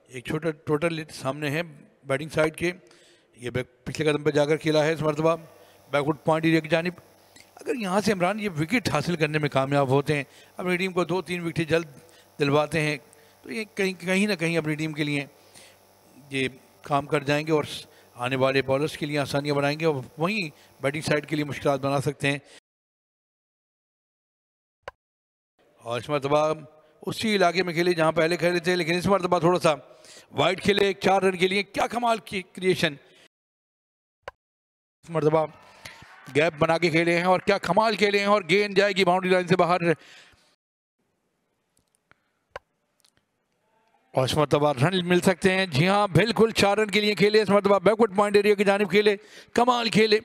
एक छोटा टोटल सामने है बैटिंग साइड के। ये पिछले कदम पर जाकर खेला है इस मरतबा बैकवुड पॉइंट एरिया की जानिब। अगर यहाँ से इमरान ये विकेट हासिल करने में कामयाब होते हैं, अपनी टीम को 2-3 विकेट जल्द दिलवाते हैं, तो ये कहीं ना कहीं अपनी टीम के लिए ये काम कर जाएंगे और आने वाले बॉलर्स के लिए आसानियाँ बनाएंगे और वहीं बैटिंग साइड के लिए मुश्किलात बना सकते हैं। और इस मरतबा उसी इलाके में खेले जहाँ पहले खेले थे, लेकिन इस मरतबा थोड़ा सा वाइड खेले 4 रन के लिए। क्या कमाल की क्रिएशन, इस मरतबा गैप बना के खेले हैं और क्या कमाल खेले हैं और गेंद जाएगी बाउंड्री लाइन से बाहर। और इस मरतबा रन मिल सकते हैं। जी हाँ, बिल्कुल 4 रन के लिए खेले इस मरतबा बैकवर्ड पॉइंट एरिया की जानिब खेले, कमाल खेले।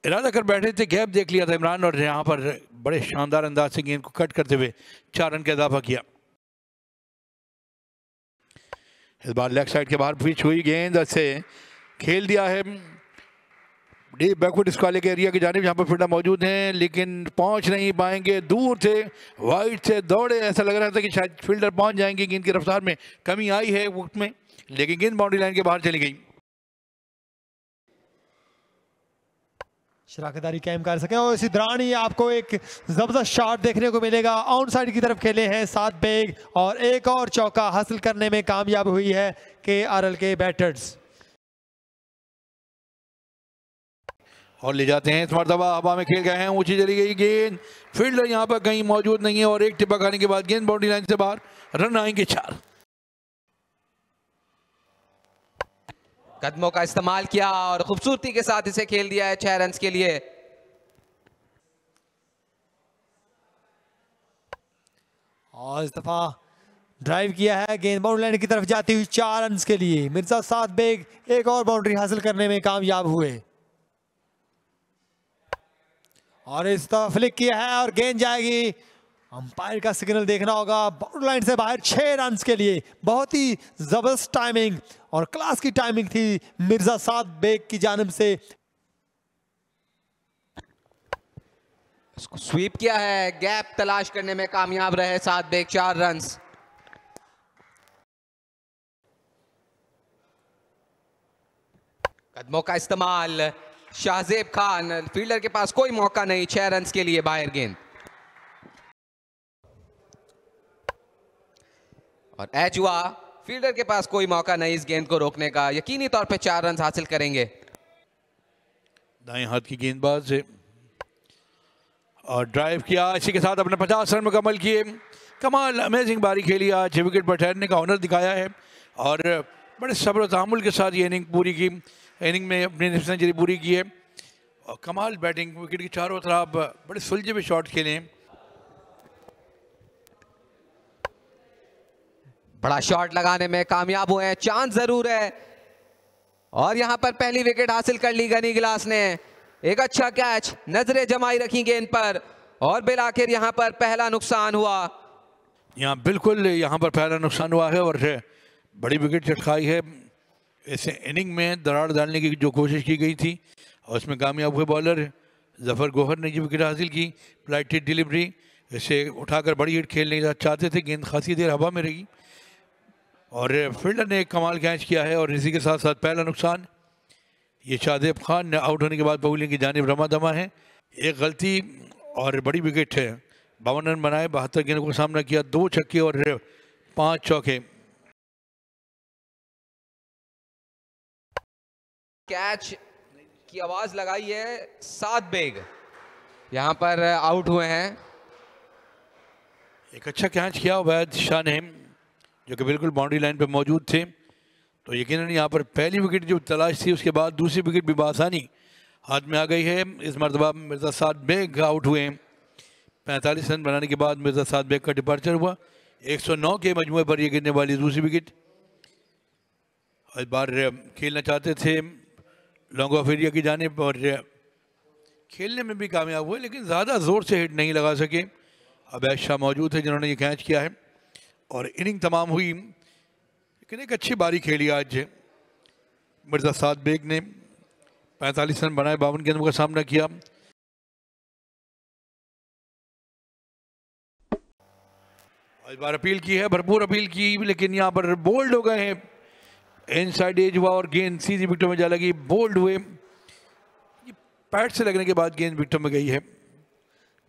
इरादा कर बैठे थे, गैप देख लिया था इमरान और यहाँ पर बड़े शानदार अंदाज से गेंद को कट करते हुए 4 रन का इजाफा किया। इस बार लेग साइड के बाहर पिच हुई गेंद से खेल दिया है डीप बैकवर्ड स्क्वायर के एरिया की जानिब जहाँ पर फील्डर मौजूद हैं, लेकिन पहुँच नहीं पाएंगे। दूर थे, वाइड से दौड़े, ऐसा लग रहा था कि शायद फील्डर पहुँच जाएंगे। गेंद की रफ्तार में कमी आई है वक्त में, लेकिन गेंद बाउंड्री लाइन के बाहर चली गई। शराकतदारी कायम कर सके और इसी दौरान ही आपको एक जबरदस्त शॉट देखने को मिलेगा। ऑन साइड की तरफ खेले हैं 7 बेग और एक और चौका हासिल करने में कामयाब हुई है KRL के बैटर्स। और ले जाते हैं इस मरतबा, हवा में खेल गए हैं, ऊंची चली गई गेंद, फील्डर यहाँ पर कहीं मौजूद नहीं है और एक टिप्पा खाने के बाद गेंद बाउंड्री लाइन से बाहर, रन आएंगे 4। कदमों का इस्तेमाल किया और खूबसूरती के साथ इसे खेल दिया है 6 रन के लिए। और इस दफा ड्राइव किया है, गेंद बाउंड्री लाइन की तरफ जाती हुई 4 रन के लिए। मिर्जा 7 बेग एक और बाउंड्री हासिल करने में कामयाब हुए और इस तरह फ्लिक किया है और गेंद जाएगी। अंपायर का सिग्नल देखना होगा। बाउंड्री लाइन से बाहर 6 रन के लिए। बहुत ही जबरदस्त टाइमिंग और क्लास की टाइमिंग थी मिर्जा 7 बेग की जानिब से। उसको स्वीप किया है, गैप तलाश करने में कामयाब रहे 7 बेग, 4 रन। कदमों का इस्तेमाल, शाहजेब खान, फील्डर के पास कोई मौका नहीं, 6 रन के लिए बाहर गेंद। और एच हुआ, फील्डर के पास कोई मौका नहीं इस गेंद को रोकने का। यकीनी तौर पे 4 रन हासिल करेंगे। दाएं हाथ की गेंदबाज से और ड्राइव किया, इसी के साथ अपने 50 रन मुकम्मल किए। कमाल अमेजिंग बारी खेली आज, 6 विकेट पर ठहरने का हुनर दिखाया है और बड़े सब्र और तहम्मुल के साथ ये इनिंग पूरी की। इनिंग में अपनी सेंचुरी पूरी की है और कमाल बैटिंग, विकेट की चारों तरफ बड़े सुलझे हुए शॉट खेले हैं। बड़ा शॉट लगाने में कामयाब हुए हैं, चांस जरूर है। और यहां पर पहली विकेट हासिल कर ली गनी गिलास ने। एक अच्छा कैच, नजरें जमाई रखी गेंद पर और बिल आखिर यहां पर पहला नुकसान हुआ। यहाँ बिल्कुल यहाँ पर पहला नुकसान हुआ है और बड़ी विकेट चटकाई है। ऐसे इनिंग में दरार डालने की जो कोशिश की गई थी और उसमें कामयाब हुए बॉलर जफर गोहर ने जो विकेट हासिल की। फ्लाइट हिट डिलीवरी, इसे उठाकर बड़ी हिट खेलने चाहते थे, गेंद खासी देर हवा में रही और फील्डर ने एक कमाल कैच किया है। और इसी के साथ साथ पहला नुकसान ये शाहजेब खान ने आउट होने के बाद बॉलिंग की जानिब रमा दमा है। एक गलती और बड़ी विकेट है। 52 रन बनाए, 72 गेंदों का सामना किया, 2 छक्के और 5 चौके। कैच की आवाज लगाई है 7 बेग, यहां पर आउट हुए हैं। एक अच्छा कैच किया उबैद शाह ने, जो कि बिल्कुल बाउंड्री लाइन पे मौजूद थे। तो यकीनन यहाँ पर पहली विकेट जो तलाश थी, उसके बाद दूसरी विकेट भी बआसानी हाथ में आ गई है। इस मरतबा मिर्जा 7 बेग आउट हुए हैं। 45 रन बनाने के बाद मिर्जा 7 बेग का डिपार्चर हुआ। 109 के मजमूए पर यह गिरने वाली दूसरी विकेट। इस बार खेलना चाहते थे लॉन्ग ऑफ एरिया की जानिब और खेलने में भी कामयाब हुए, लेकिन ज़्यादा ज़ोर से हिट नहीं लगा सके। अवैध शाह मौजूद है जिन्होंने ये कैच किया है और इनिंग तमाम हुई। लेकिन एक अच्छी बारी खेली आज मिर्जा 7 बेग ने। 45 रन बनाए, 52 गेंदों का सामना किया। इस बार अपील की है, भरपूर अपील की, लेकिन यहाँ पर बोल्ड हो गए हैं। इनसाइड एज हुआ और गेंद सीधी विकेटों में जा लगी, बोल्ड हुए। पैड से लगने के बाद गेंद विकेटों में गई है।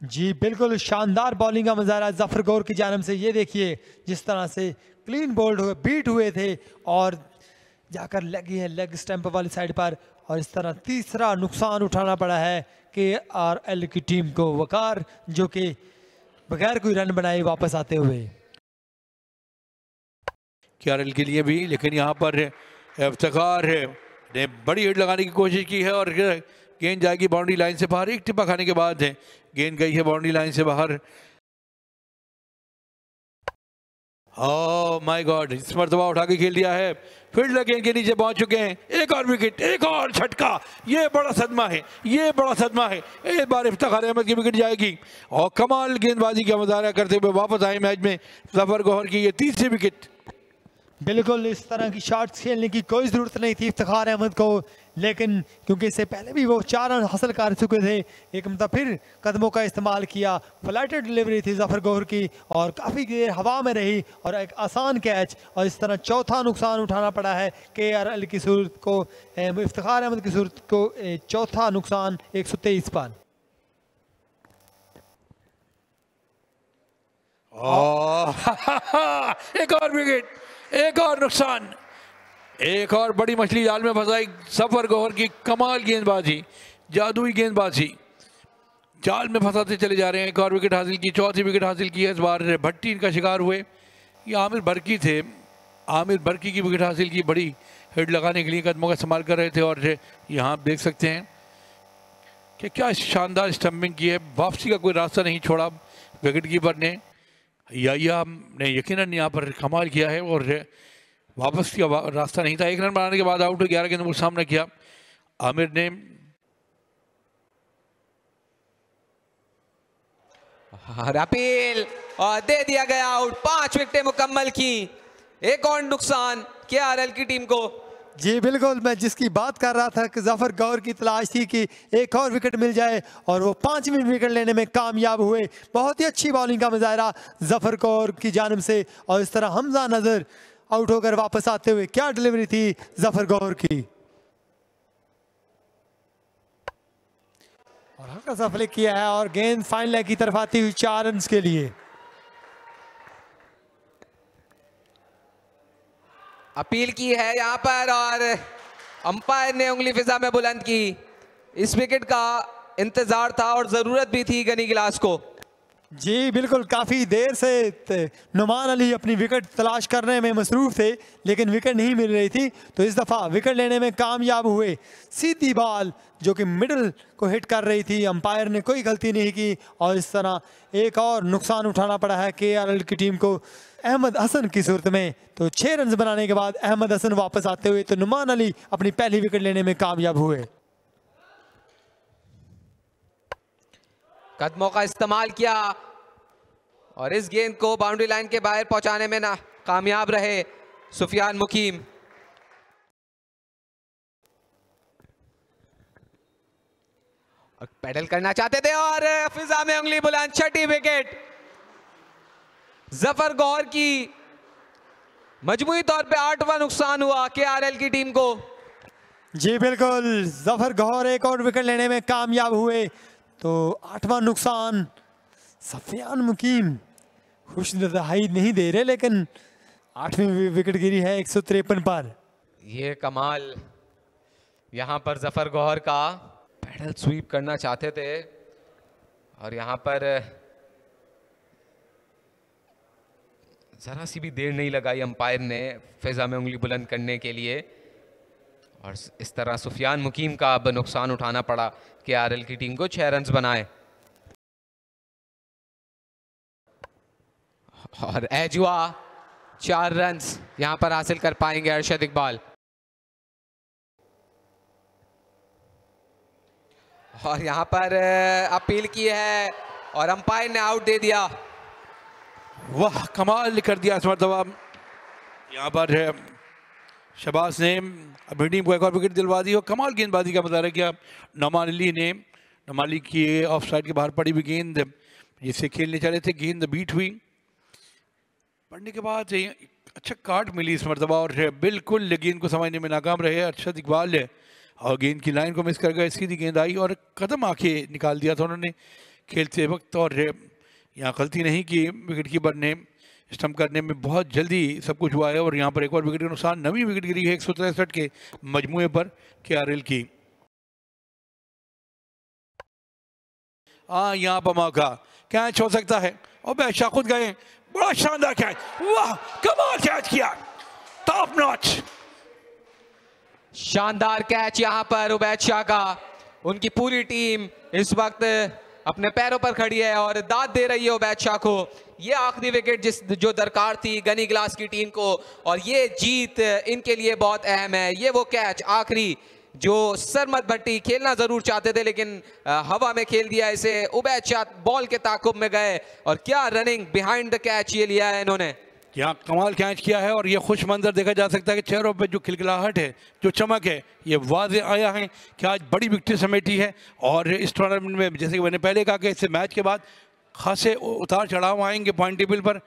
जी बिल्कुल शानदार बॉलिंग का मजा आ रहा है जफर गौर की जानिब से। ये देखिए जिस तरह से क्लीन बोल्ड हुए, बीट हुए थे और जाकर लगी है लेग स्टंप वाली साइड पर, और इस तरह तीसरा नुकसान उठाना पड़ा है KRL की टीम को। वकार जो कि बगैर कोई रन बनाए वापस आते हुए KRL के लिए भी, लेकिन यहाँ पर इफ्तिखार ने बड़ी हिट लगाने की कोशिश की है और गेंद जाएगी बाउंड्री लाइन से बाहर। एक टिप्पा खाने के बाद गेंद गई है बाउंड्री लाइन से बाहर। ओह माय गॉड, इस मरतबा उठा के खेल दिया है, फील्डर गेंद के नीचे पहुंच चुके हैं। एक और विकेट, एक और झटका, ये बड़ा सदमा है, ये बड़ा सदमा है। एक बार इफ्तिखार अहमद की विकेट जाएगी और कमाल गेंदबाजी का मुजाहरा करते हुए वापस आए मैच में जफर गौहर की ये तीसरी विकेट। बिल्कुल इस तरह की शॉट्स खेलने की कोई ज़रूरत नहीं थी इफ्तिखार अहमद को, लेकिन क्योंकि इससे पहले भी वो 4 रन हासिल कर चुके थे, एक मतलब फिर कदमों का इस्तेमाल किया। फ्लाइटेड डिलीवरी थी जफर गौहर की और काफ़ी देर हवा में रही और एक आसान कैच, और इस तरह चौथा नुकसान उठाना पड़ा है KRL की सूरत को, इफ्तिखार अहमद की सूरत को। चौथा नुकसान 123 पर। एक और विकेट, एक और नुकसान, एक और बड़ी मछली जाल में फंसाई जफर गौहर की। कमाल गेंदबाजी, जादुई गेंदबाजी, जाल में फंसाते चले जा रहे हैं। एक और विकेट हासिल की, चौथी विकेट हासिल की है। इस बार भट्टी इनका शिकार हुए। ये आमिर बरकी थे, आमिर बरकी की विकेट हासिल की, बड़ी हिट लगाने के लिए कदमों का इस्तेमाल कर रहे थे। और यहाँ आप देख सकते हैं कि क्या शानदार स्टंपिंग की है, वापसी का कोई रास्ता नहीं छोड़ा विकेट कीपर ने। या ने यकीनन यहाँ पर कमाल किया है और वापस का रास्ता नहीं था। 1 रन बनाने के बाद आउट 11 गेंदों का सामना किया आमिर ने। और अपील और दे दिया गया आउट। 5 विकेटें मुकम्मल की, एक और नुकसान KRL की टीम को। जी बिल्कुल, मैं जिसकी बात कर रहा था कि जफर गौर की तलाश थी कि एक और विकेट मिल जाए और वो 5वीं विकेट लेने में कामयाब हुए। बहुत ही अच्छी बॉलिंग का मुजाहरा जफर गौर की जानिब से, और इस तरह हमजा नजर आउट होकर वापस आते हुए। क्या डिलीवरी थी जफर गौर की, और हल्का सा फ्लिक किया है और गेंद फाइन लेग की तरफ आती हुई 4 रन के लिए। अपील की है यहाँ पर और अंपायर ने उंगली फिजा में बुलंद की। इस विकेट का इंतजार था और जरूरत भी थी गनी गिलास को। जी बिल्कुल, काफ़ी देर से नुमान अली अपनी विकेट तलाश करने में मसरूफ थे, लेकिन विकेट नहीं मिल रही थी, तो इस दफ़ा विकेट लेने में कामयाब हुए। सीधी बॉल जो कि मिडल को हिट कर रही थी, अंपायर ने कोई गलती नहीं की, और इस तरह एक और नुकसान उठाना पड़ा है KRL की टीम को अहमद हसन की सूरत में। तो 6 रन बनाने के बाद अहमद हसन वापस आते हुए तो नुमान अली अपनी पहली विकेट लेने में कामयाब हुए। कदमों का इस्तेमाल किया और इस गेंद को बाउंड्री लाइन के बाहर पहुंचाने में ना कामयाब रहे सुफियान मुकीम। और पैडल करना चाहते थे और फिजा में उंगली बुलंद। 6ठी विकेट जफर गौहर की। मजमूई तौर पे 8वां नुकसान हुआ KRL की टीम को। जी बिल्कुल, जफर गौहर एक और विकेट लेने में कामयाब हुए, तो 8वां नुकसान। सफियान मुकीम खुश नज़ाही नहीं दे रहे, लेकिन 8वीं विकेट गिरी है 153 पर। ये कमाल यहाँ पर जफर गौहर का। पैडल स्वीप करना चाहते थे और यहाँ पर जरा सी भी देर नहीं लगाई अंपायर ने फिजा में उंगली बुलंद करने के लिए, और इस तरह सुफियान मुकीम का अब नुकसान उठाना पड़ा KRL की टीम को। 6 रन बनाए और एज हुआ 4 रन यहां पर हासिल कर पाएंगे अरशद इकबाल। और यहां पर अपील की है और अंपायर ने आउट दे दिया। वाह, कमाल कर दिया इस मरतबा। यहाँ पर शहबाज ने अपनी टीम को एक और विकेट दिलवा दी और कमाल गेंदबाजी का मुजाहरा किया नुमान अली ने। नुमान अली की ऑफ साइड के बाहर पड़ी हुई गेंद जिससे खेलने चले थे, गेंद बीट हुई पढ़ने के बाद अच्छा काट मिली इस मरतबा और बिल्कुल गेंद को समझने में नाकाम रहे अरशद इकबाल है और गेंद की लाइन को मिस कर गए। सीधी गेंद आई और कदम आके निकाल दिया था उन्होंने खेलते वक्त और यहाँ गलती नहीं की विकेट कीपर ने। स्टंप करने में बहुत जल्दी सब कुछ हुआ है और यहाँ पर एक और विकेट के नुकसान नवी विकेट गिरी है 163 के मजमुए पर KRL की। हाँ यहाँ पर मौका कैच हो सकता है और बादशाह खुद गए, बड़ा शानदार कैच, वाह कमाल कैच किया, टॉप नॉच। शानदार कैच यहाँ पर उबैद शाह का। उनकी पूरी टीम इस वक्त अपने पैरों पर खड़ी है और दाद दे रही है उबैद शाह को। ये आखिरी विकेट जो दरकार थी गनी गिलास की टीम को और ये जीत इनके लिए बहुत अहम है। ये वो कैच आखिरी जो सरमद भट्टी खेलना जरूर चाहते थे लेकिन हवा में खेल दिया इसे। उबैद शाह बॉल के ताकुब में गए और क्या रनिंग बिहाइंड द कैच ये लिया है इन्होंने। यहाँ कमाल कैच किया है और ये खुश मंजर देखा जा सकता है कि चेहरों पे जो खिलखिलाहट है, जो चमक है, ये वाज़े आया है कि आज बड़ी विक्ट्री समेटी है। और इस टूर्नामेंट में जैसे कि मैंने पहले कहा कि इससे मैच के बाद खासे उतार चढ़ाव आएंगे पॉइंट टेबल पर